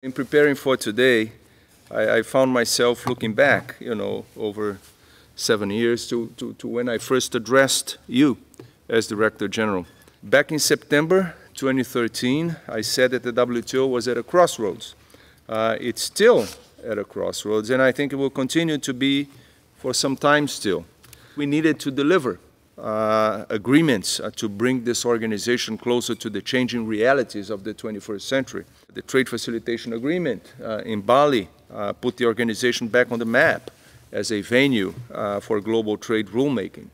In preparing for today, I found myself looking back, over 7 years to when I first addressed you as Director General. Back in September 2013, I said that the WTO was at a crossroads. It's still at a crossroads, and I think it will continue to be for some time still. We needed to deliver agreements to bring this organization closer to the changing realities of the 21st century. The Trade Facilitation Agreement in Bali put the organization back on the map as a venue for global trade rulemaking.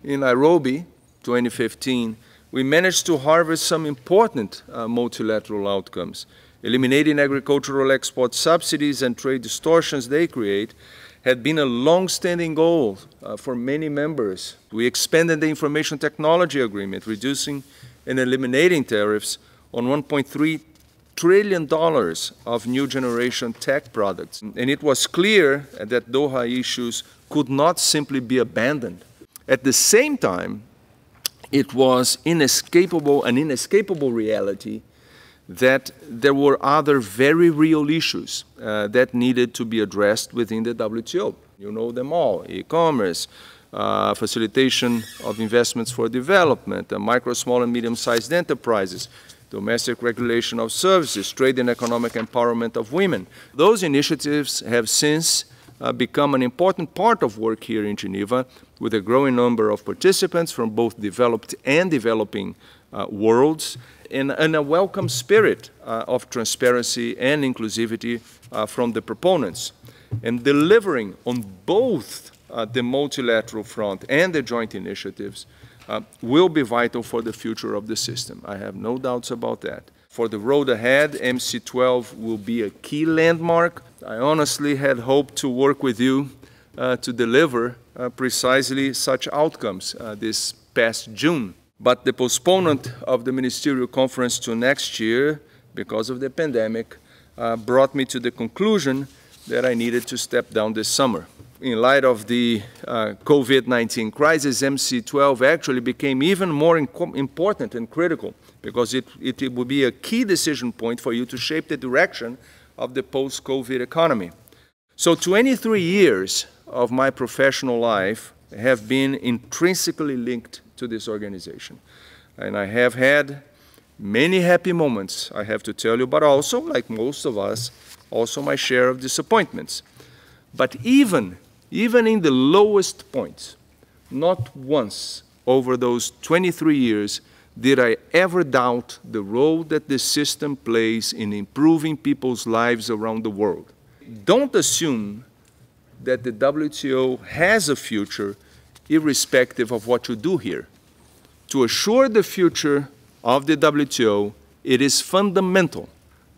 In Nairobi, 2015, we managed to harvest some important multilateral outcomes. Eliminating agricultural export subsidies and trade distortions they create had been a long-standing goal for many members. We expanded the Information Technology Agreement, reducing and eliminating tariffs on $1.3 trillion of new generation tech products. And it was clear that Doha issues could not simply be abandoned. At the same time, it was an inescapable reality that there were other very real issues that needed to be addressed within the WTO. You know them all: e-commerce, facilitation of investments for development, micro, small, and medium-sized enterprises, domestic regulation of services, trade and economic empowerment of women. Those initiatives have since become an important part of work here in Geneva, with a growing number of participants from both developed and developing worlds, and a welcome spirit of transparency and inclusivity from the proponents. And delivering on both the multilateral front and the joint initiatives will be vital for the future of the system. I have no doubts about that. For the road ahead, MC12 will be a key landmark. I honestly had hoped to work with you to deliver precisely such outcomes this past June. But the postponement of the ministerial conference to next year, because of the pandemic, brought me to the conclusion that I needed to step down this summer. In light of the COVID-19 crisis, MC12 actually became even more important and critical, because it will be a key decision point for you to shape the direction of the post-COVID economy. So 23 years of my professional life have been intrinsically linked to this organization. And I have had many happy moments, I have to tell you, but also, like most of us, also my share of disappointments. But even in the lowest points, not once over those 23 years did I ever doubt the role that the system plays in improving people's lives around the world. Don't assume that the WTO has a future irrespective of what you do here. To assure the future of the WTO, it is fundamental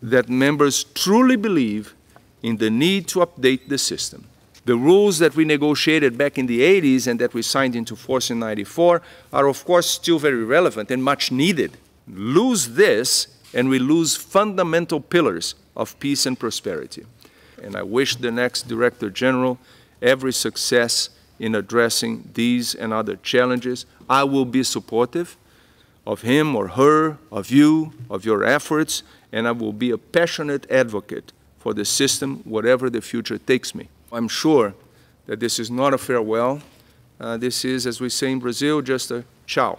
that members truly believe in the need to update the system. The rules that we negotiated back in the 80s and that we signed into force in '94 are of course still very relevant and much needed. Lose this and we lose fundamental pillars of peace and prosperity. And I wish the next Director General every success in addressing these and other challenges. I will be supportive of him or her, of you, of your efforts, and I will be a passionate advocate for the system, whatever the future takes me. I'm sure that this is not a farewell. This is, as we say in Brazil, just a ciao.